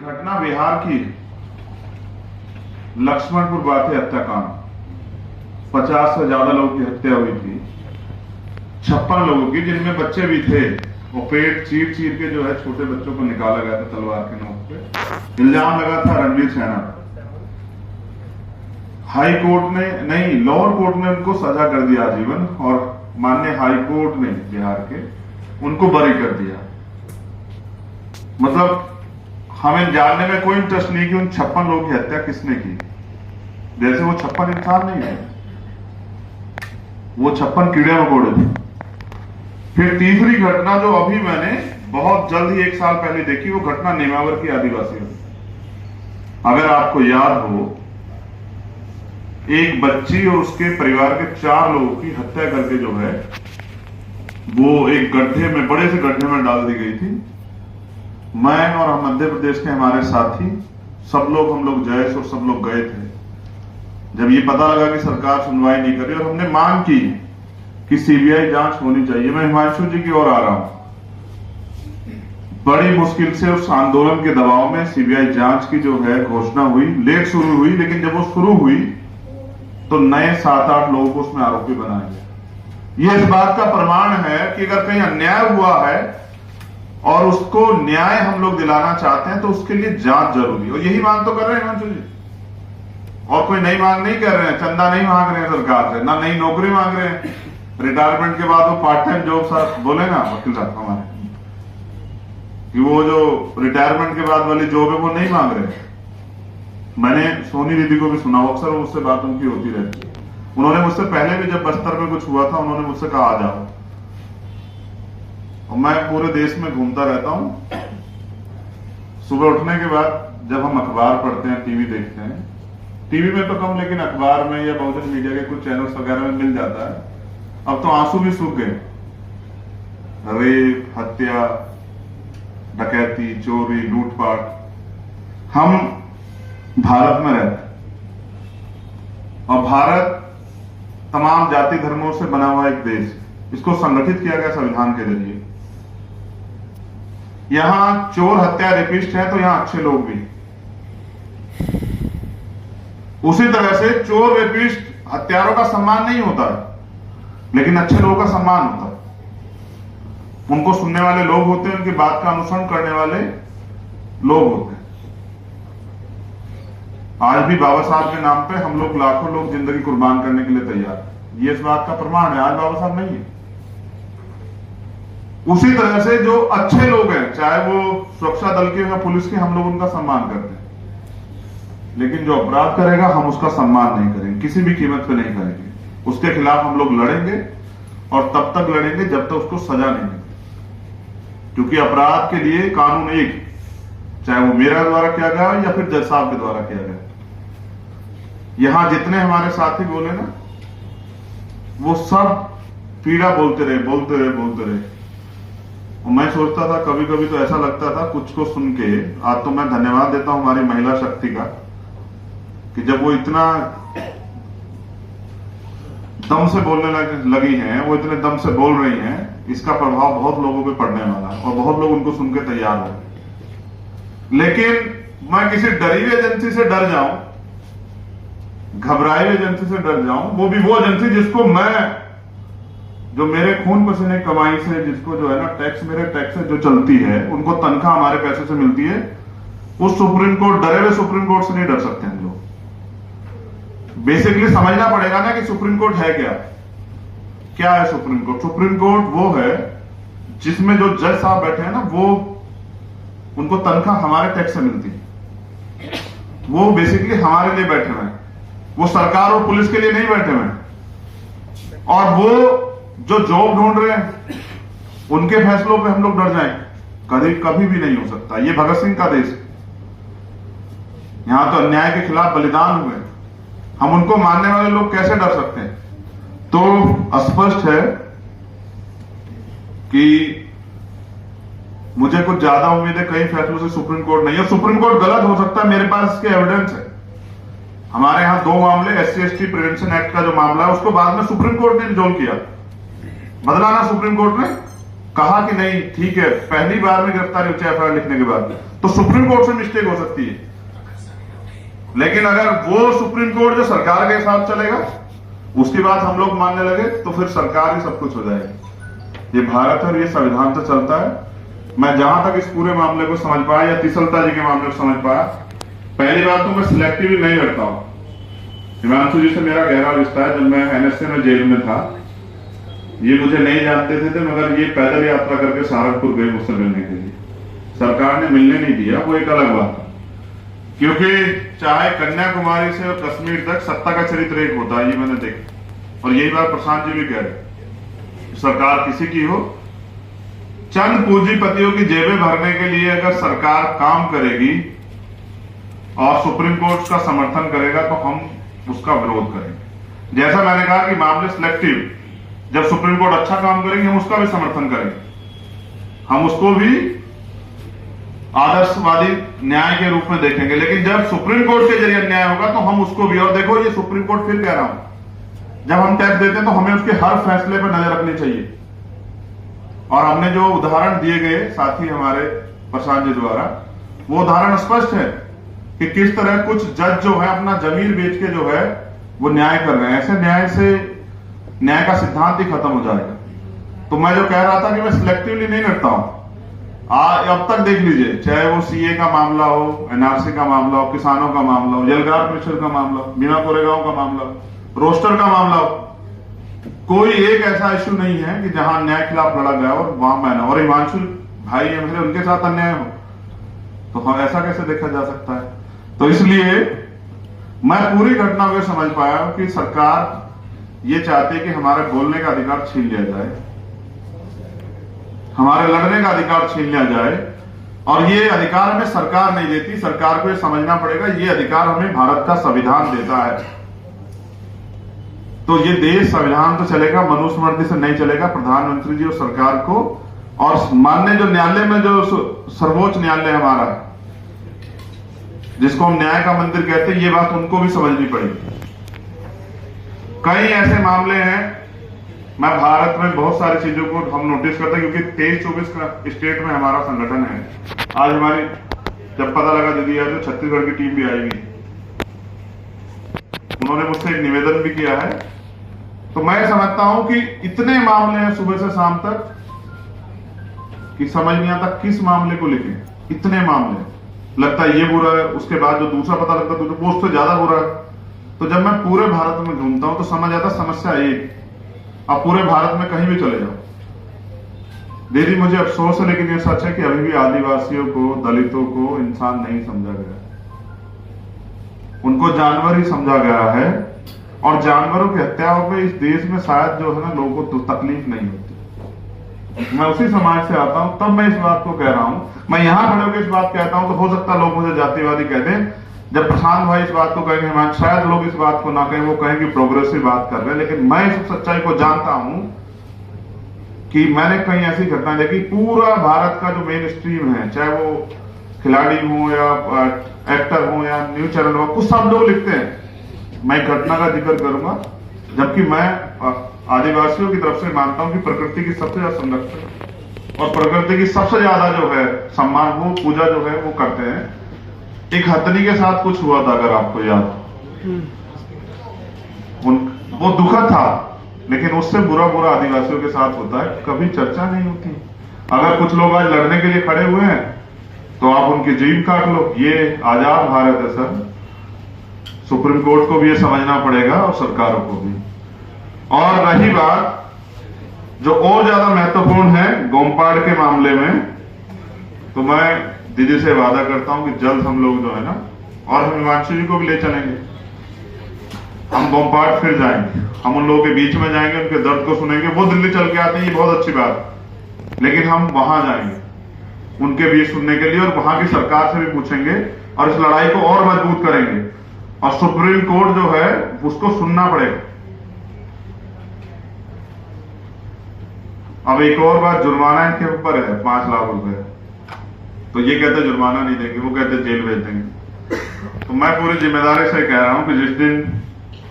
घटना बिहार की लक्ष्मणपुर बाथे हत्याकांड 50 से ज्यादा लोगों की हत्या हुई थी। 56 लोगों की, जिनमें बच्चे भी थे। वो पेट चीर चीर के जो है छोटे बच्चों को निकाला गया था तलवार के नोक पे। इल्जाम लगा था रणवीर सेना पर। हाई कोर्ट ने नहीं, लोअर कोर्ट ने उनको सजा कर दिया आजीवन, और माननीय हाई कोर्ट ने बिहार के उनको बरी कर दिया। मतलब हमें जानने में कोई इंटरेस्ट नहीं कि उन 56 लोगों की हत्या किसने की। जैसे वो 56 इंसान नहीं है, वो 56 कीड़े मकोड़े थे। फिर तीसरी घटना जो अभी मैंने बहुत जल्द ही 1 साल पहले देखी, वो घटना नेमावर की आदिवासियों में। अगर आपको याद हो, एक बच्ची और उसके परिवार के 4 लोगों की हत्या करके जो है वो एक गड्ढे में, बड़े से गड्ढे में डाल दी गई थी। मैं और मध्य प्रदेश के हमारे साथी सब लोग, हम लोग जयेश और सब लोग गए थे। जब ये पता लगा कि सरकार सुनवाई नहीं कर रही, और हमने मांग की कि सीबीआई जांच होनी चाहिए। मैं हिमांशु जी की ओर आ रहा हूं। बड़ी मुश्किल से उस आंदोलन के दबाव में सीबीआई जांच की जो है घोषणा हुई। लेट शुरू हुई, लेकिन जब वो शुरू हुई तो नए 7-8 लोगों को उसमें आरोपी बनाया गया। यह इस बात का प्रमाण है कि अगर कहीं अन्याय हुआ है और उसको न्याय हम लोग दिलाना चाहते हैं तो उसके लिए जांच जरूरी है। और यही मांग तो कर रहे हैं हिमांशु जी, और कोई नई मांग नहीं कर रहे हैं। चंदा नहीं मांग रहे हैं सरकार से, ना नई नौकरी मांग रहे हैं। रिटायरमेंट के बाद वो पार्ट टाइम जॉब साहब बोले ना वकील साहब हमारे, कि वो जो रिटायरमेंट के बाद वाली जॉब है वो नहीं मांग रहे। मैंने सोनी दीदी को भी सुना, अक्सर मुझसे बात उनकी होती रहती है। उन्होंने मुझसे पहले भी जब बस्तर में कुछ हुआ था, उन्होंने मुझसे कहा आ जाओ। और मैं पूरे देश में घूमता रहता हूं। सुबह उठने के बाद जब हम अखबार पढ़ते हैं, टीवी देखते हैं, टीवी में तो कम, लेकिन अखबार में या बहुजन मीडिया के कुछ चैनल्स वगैरह में मिल जाता है। अब तो आंसू भी सूख गए। रेप, हत्या, डकैती, चोरी, लूटपाट। हम भारत में रहते हैं, और भारत तमाम जाति धर्मों से बना हुआ एक देश। इसको संगठित किया गया संविधान के जरिए। यहां चोर, हत्या, रेपिस्ट है तो यहां अच्छे लोग भी। उसी तरह से चोर, रेपिस्ट, हत्यारों का सम्मान नहीं होता है, लेकिन अच्छे लोगों का सम्मान होता है। उनको सुनने वाले लोग होते हैं, उनकी बात का अनुसरण करने वाले लोग होते हैं। आज भी बाबा साहब के नाम पे हम लोग, लाखों लोग जिंदगी कुर्बान करने के लिए तैयार हैं। ये इस बात का प्रमाण है। आज बाबा साहब नहीं है। उसी तरह से जो अच्छे लोग हैं, चाहे वो सुरक्षा दल के या पुलिस के, हम लोग उनका सम्मान करते हैं। लेकिन जो अपराध करेगा हम उसका सम्मान नहीं करेंगे, किसी भी कीमत पे नहीं करेंगे। उसके खिलाफ हम लोग लड़ेंगे, और तब तक लड़ेंगे जब तक उसको सजा नहीं मिलेगी। क्योंकि अपराध के लिए कानून एक, चाहे वो मेरा द्वारा किया गया या फिर जज साहब के द्वारा किया गया। यहां जितने हमारे साथी बोले ना, वो सब पीड़ा बोलते रहे, बोलते रहे, बोलते रहे। और मैं सोचता था, कभी कभी तो ऐसा लगता था कुछ को सुन के। आज तो मैं धन्यवाद देता हूं हमारी महिला शक्ति का, कि जब वो इतना दम से बोलने लगी हैं, वो इतने दम से बोल रही हैं, इसका प्रभाव बहुत लोगों पे पड़ने वाला है, और बहुत लोग उनको सुन के तैयार हो। लेकिन मैं किसी डरी हुई एजेंसी से डर जाऊं, घबराई हुई एजेंसी से डर जाऊं, वो भी वो एजेंसी जिसको मैं, जो मेरे खून पसीने कमाई से, जिसको जो है ना टैक्स, मेरे टैक्स से जो चलती है, उनको तनख्वाह हमारे पैसे से मिलती है, उस सुप्रीम कोर्ट, डरे हुए सुप्रीम कोर्ट से नहीं डर सकते हम लोग। बेसिकली समझना पड़ेगा ना कि सुप्रीम कोर्ट है क्या। क्या है सुप्रीम कोर्ट? सुप्रीम कोर्ट वो है जिसमें जो जज साहब बैठे हैं ना, वो, उनको तनख्वाह हमारे टैक्स से मिलती है। वो बेसिकली हमारे लिए बैठे हुए हैं, वो सरकार और पुलिस के लिए नहीं बैठे हुए हैं। और वो जो जॉब ढूंढ रहे हैं, उनके फैसलों पे हम लोग डर जाएं, कभी भी नहीं हो सकता। ये भगत सिंह का देश है। यहां तो अन्याय के खिलाफ बलिदान हुए, हम उनको मानने वाले लोग कैसे डर सकते हैं? तो स्पष्ट है कि मुझे कुछ ज्यादा उम्मीद है कई फैसलों से सुप्रीम कोर्ट नहीं है। सुप्रीम कोर्ट गलत हो सकता है, मेरे पास इसके एविडेंस है। हमारे यहां 2 मामले, SC/ST प्रिवेंशन एक्ट का जो मामला है, उसको बाद में सुप्रीम कोर्ट ने रिजोल्व किया, बदला ना सुप्रीम कोर्ट ने। कहा कि नहीं ठीक है, पहली बार में गिरफ्तारी उच्च एफआईआर लिखने के बाद तो सुप्रीम कोर्ट से मिस्टेक हो सकती है, लेकिन अगर वो सुप्रीम कोर्ट जो सरकार के साथ चलेगा उसकी बात हम लोग मानने लगे तो फिर सरकार ही सब कुछ हो जाएगी। ये भारत है और ये संविधान से चलता है। मैं जहां तक इस पूरे मामले को समझ पाया या तिसलता जी के मामले को समझ पाया, पहली बात तो मैं सिलेक्टिव नहीं करता हूं। हिमांशु जी से मेरा गहरा रिश्ता है। जब मैं एनएसए में जेल में था, ये मुझे नहीं जानते थे मगर ये पैदल यात्रा करके सहारनपुर गए मुझसे मिलने के लिए। सरकार ने मिलने नहीं दिया, वो एक अलग बात है, क्योंकि चाहे कन्याकुमारी से और कश्मीर तक सत्ता का चरित्र एक होता है, ये मैंने देखा। और यही बात प्रशांत जी भी कह रहे, सरकार किसी की हो, चंद पूंजीपतियों की जेबें भरने के लिए अगर सरकार काम करेगी और सुप्रीम कोर्ट का समर्थन करेगा तो हम उसका विरोध करेंगे। जैसा मैंने कहा कि मामले सिलेक्टिव, जब सुप्रीम कोर्ट अच्छा काम करेगी हम उसका भी समर्थन करेंगे, हम उसको भी आदर्शवादी न्याय के रूप में देखेंगे। लेकिन जब सुप्रीम कोर्ट के जरिए अन्याय होगा तो हम उसको भी, और देखो ये सुप्रीम कोर्ट फिर कह रहा हूं, जब हम टैक्स देते हैं तो हमें उसके हर फैसले पर नजर रखनी चाहिए। और हमने जो उदाहरण दिए गए साथी हमारे प्रशांत जी द्वारा, वो उदाहरण स्पष्ट है कि किस तरह कुछ जज जो है अपना जमीर बेच के जो है वो न्याय कर रहे हैं। ऐसे न्याय से न्याय का सिद्धांत ही खत्म हो जाएगा। तो मैं जो कह रहा था कि मैं सिलेक्टिवली नहीं लड़ता हूं, अब तक देख लीजिए, चाहे वो सीए का मामला हो, एनआरसी का मामला हो, किसानों का मामला हो, जलगार परिषद का मामला हो, बीमा कोरेगांव का मामला हो, रोस्टर का मामला हो, कोई एक ऐसा इश्यू नहीं है कि जहां न्याय खिलाफ लड़ा गया और वहां मैंने और हिमांशु भाई है मेरे, उनके साथ अन्याय हो, तो हम ऐसा कैसे देखा जा सकता है। तो इसलिए मैं पूरी घटना को समझ पाया कि सरकार ये चाहती है कि हमारे बोलने का अधिकार छीन लिया जाए, हमारे लड़ने का अधिकार छीन लिया जाए, और ये अधिकार हमें सरकार नहीं देती। सरकार को ये समझना पड़ेगा ये अधिकार हमें भारत का संविधान देता है। तो ये देश संविधान तो चलेगा, मनुस्मृति से नहीं चलेगा। प्रधानमंत्री जी और सरकार को और माननीय जो न्यायालय में जो सर्वोच्च न्यायालय हमारा है, जिसको हम न्याय का मंदिर कहते हैं, ये बात उनको भी समझनी पड़ेगी। कई ऐसे मामले हैं, मैं भारत में बहुत सारी चीजों को हम नोटिस करते हैं, क्योंकि 23-24 का स्टेट में हमारा संगठन है। आज हमारी जब पता लगा दीदी आज तो छत्तीसगढ़ की टीम भी आई हुई, उन्होंने मुझसे एक निवेदन भी किया है। तो मैं समझता हूं कि इतने मामले हैं सुबह से शाम तक कि समझ नहीं आता किस मामले को लेके इतने मामले। लगता है ये बुरा है, उसके बाद जो दूसरा पता लगता है तो उससे ज्यादा बुरा है। तो जब मैं पूरे भारत में घूमता हूं तो समझ आता समस्या एक, अब पूरे भारत में कहीं भी चले जाओ। दीदी मुझे अफसोस है, लेकिन ये सच है कि अभी भी आदिवासियों को, दलितों को इंसान नहीं समझा गया, उनको जानवर ही समझा गया है। और जानवरों की हत्याओं पे इस देश में शायद जो है ना लोगों को तकलीफ नहीं होती। मैं उसी समाज से आता हूं, तब मैं इस बात को कह रहा हूं। मैं यहां खड़े होकर इस बात कहता हूं तो हो सकता है लोग मुझे जातिवादी कह दें। जब प्रशांत भाई इस बात को कहेंगे, शायद लोग इस बात को ना कहें, वो कहेंगे प्रोग्रेसिव बात कर रहे हैं। लेकिन मैं इस सच्चाई को जानता हूं कि मैंने कहीं ऐसी घटना देखी, पूरा भारत का जो मेन स्ट्रीम है, चाहे वो खिलाड़ी हो या एक्टर हो या न्यूज चैनल हो, कुछ सब लोग लिखते हैं। मैं घटना का जिक्र करूंगा, जबकि मैं आदिवासियों की तरफ से मानता हूं कि प्रकृति की सबसे ज्यादा संरक्षण और प्रकृति की सबसे ज्यादा जो है सम्मान, वो पूजा जो है वो करते हैं। एक हथनी के साथ कुछ हुआ था, अगर आपको याद हो, वो दुखद था, लेकिन उससे बुरा आदिवासियों के साथ होता है, कभी चर्चा नहीं होती। अगर कुछ लोग आज लड़ने के लिए खड़े हुए हैं तो आप उनकी जीभ काट लो। ये आजाद भारत है सर, सुप्रीम कोर्ट को भी ये समझना पड़ेगा और सरकारों को भी। और रही बात जो और ज्यादा महत्वपूर्ण है गोमपाड़ के मामले में, तो मैं दीदी से वादा करता हूं कि जल्द हम लोग जो है ना, और हम हिमांशु जी को भी ले चलेंगे, हम गोमपाड़ फिर जाएंगे, हम उन लोगों के बीच में जाएंगे, उनके दर्द को सुनेंगे। वो दिल्ली चल के आते हैं, ये बहुत अच्छी बात, लेकिन हम वहां जाएंगे उनके बीच सुनने के लिए, और वहां की सरकार से भी पूछेंगे और इस लड़ाई को और मजबूत करेंगे। और सुप्रीम कोर्ट जो है उसको सुनना पड़ेगा। अब एक और बात, जुर्माना इनके ऊपर है 5 लाख रुपए, तो ये कहते जुर्माना नहीं देंगे, वो कहते जेल भेज देंगे। तो मैं पूरी जिम्मेदारी से कह रहा हूं कि जिस दिन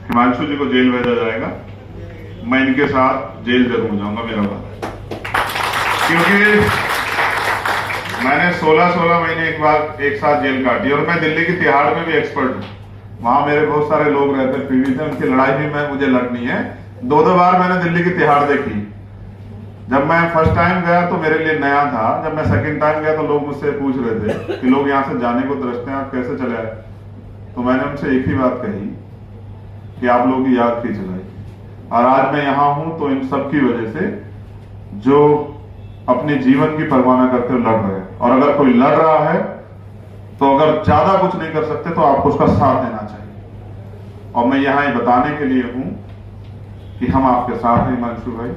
हिमांशु जी को जेल भेजा जाएगा, मैं इनके साथ जेल जरूर जाऊंगा, मेरा बात है। क्योंकि मैंने 16 महीने एक साथ जेल काटी और मैं दिल्ली की तिहाड़ में भी एक्सपर्ट हूँ। वहां मेरे बहुत सारे लोग रहते पीड़ित थे, उनकी लड़ाई भी मुझे लड़नी है। 2 बार मैंने दिल्ली की तिहाड़ देखी। जब मैं फर्स्ट टाइम गया तो मेरे लिए नया था, जब मैं सेकंड टाइम गया तो लोग मुझसे पूछ रहे थे कि लोग यहाँ से जाने को तरसते हैं, आप कैसे चले आए? तो मैंने उनसे एक ही बात कही कि आप लोगों की याद खींच लाई, और आज मैं यहाँ हूं तो इन सब की वजह से जो अपने जीवन की परवाह न करते हुए लड़ रहे हैं। और अगर कोई लड़ रहा है तो अगर ज्यादा कुछ नहीं कर सकते तो आपको उसका साथ देना चाहिए। और मैं यहाँ ये बताने के लिए हूं कि हम आपके साथ हैं हिमांशु भाई,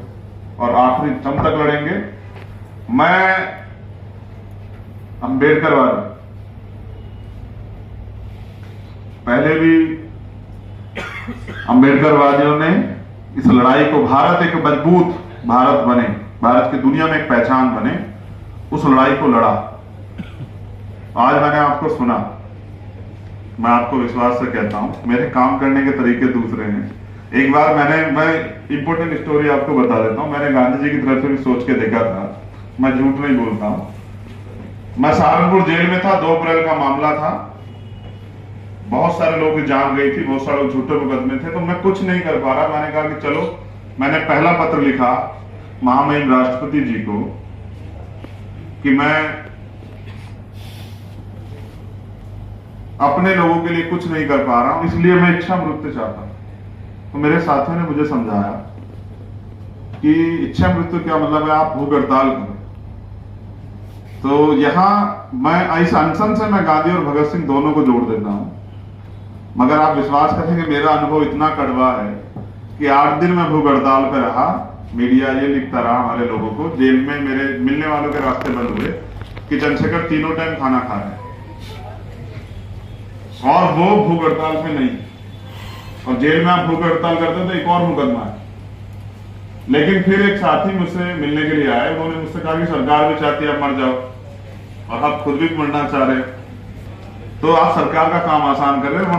और आखिरी दम तक लड़ेंगे। मैं अम्बेडकरवादी, पहले भी अम्बेडकरवादियों ने इस लड़ाई को, भारत एक मजबूत भारत बने, भारत की दुनिया में एक पहचान बने, उस लड़ाई को लड़ा। आज मैंने आपको सुना, मैं आपको विश्वास से कहता हूं मेरे काम करने के तरीके दूसरे हैं। एक बार मैं इंपोर्टेंट स्टोरी आपको बता देता हूं। मैंने गांधी जी की तरफ से भी सोच के देखा था, मैं झूठ नहीं बोलता हूं। मैं सहारनपुर जेल में था, 2 अप्रैल का मामला था, बहुत सारे लोगों की जान गई थी, बहुत सारे लोग झूठे मुकदमे थे, तो मैं कुछ नहीं कर पा रहा। मैंने कहा कि चलो, मैंने पहला पत्र लिखा महामहिम राष्ट्रपति जी को कि मैं अपने लोगों के लिए कुछ नहीं कर पा रहा हूं, इसलिए मैं इच्छा मृत्यु चाहता हूं। तो मेरे साथियों ने मुझे समझाया कि इच्छा मृत्यु क्या मतलब है, आप भूख हड़ताल करें। तो यहां मैं इस अनशन से मैं गांधी और भगत सिंह दोनों को जोड़ देता हूं। मगर आप विश्वास करेंगे मेरा अनुभव इतना कड़वा है कि 8 दिन मैं भूख हड़ताल पे रहा। मीडिया ये लिखता रहा हमारे लोगों को, जेल में मेरे मिलने वालों के रास्ते बंद हुए कि चंद्रशेखर 3 टाइम खाना खा रहे हैं, और वो भूख हड़ताल पे नहीं। और जेल में आप भूख हड़ताल करते तो एक और मुकदमा है। लेकिन फिर एक साथी मुझसे मिलने के लिए आए, उन्होंने मुझसे कहा कि सरकार भी चाहती है आप मर जाओ, और आप खुद भी मरना चाह रहे, तो आप सरकार का काम आसान कर रहे हो।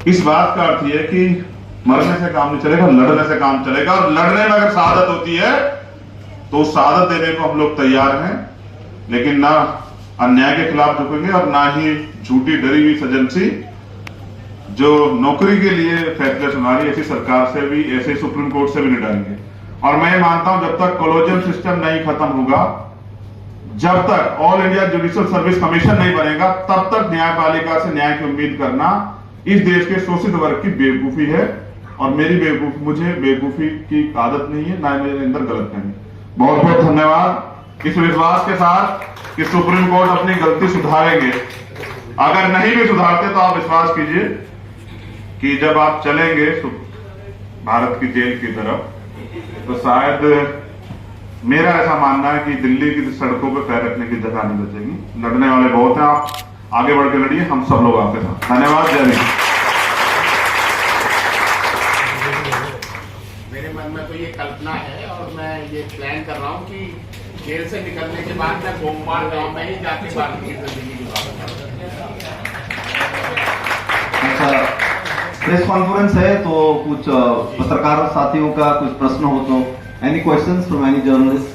इस बात का अर्थ यह कि मरने से काम नहीं चलेगा, लड़ने से काम चलेगा। और लड़ने में अगर शहादत होती है तो शहादत देने को हम लोग तैयार हैं, लेकिन ना अन्याय के खिलाफ झुकेंगे और ना ही झूठी डरी हुई सजनसी जो नौकरी के लिए फैसले सुना रही, ऐसी सरकार से भी, ऐसे सुप्रीम कोर्ट से भी नहीं डरेंगे। और मैं मानता हूं जब तक कॉलेजियम सिस्टम नहीं खत्म होगा, जब तक all India judicial service commission नहीं बनेगा, तब तक न्यायपालिका से न्याय की उम्मीद करना इस देश के शोषित वर्ग की बेवकूफी है। और मेरी बेवकूफी, मुझे बेवकूफी की आदत नहीं है, ना मेरे अंदर गलतफहमी। बहुत बहुत धन्यवाद इस विश्वास के साथ कि सुप्रीम कोर्ट अपनी गलती सुधारेंगे। अगर नहीं भी सुधारते तो आप विश्वास कीजिए कि जब आप चलेंगे भारत की जेल की तरफ, तो शायद मेरा ऐसा मानना है कि दिल्ली की सड़कों पर पैर रखने की जगह नहीं बचेगी। लड़ने वाले बहुत हैं, आप आगे बढ़ के लड़िए, हम सब लोग आपके साथ। धन्यवाद। जय हिंद। मेरे मन में तो ये कल्पना है और मैं ये प्लान कर रहा हूँ कि जेल से निकलने के बाद मैं गोपाल गांव में ही जाके बाकी की जिंदगी गुजारूंगा। अच्छा, प्रेस कॉन्फ्रेंस है तो कुछ पत्रकार साथियों का कुछ प्रश्न हो तो, any questions from any journalist?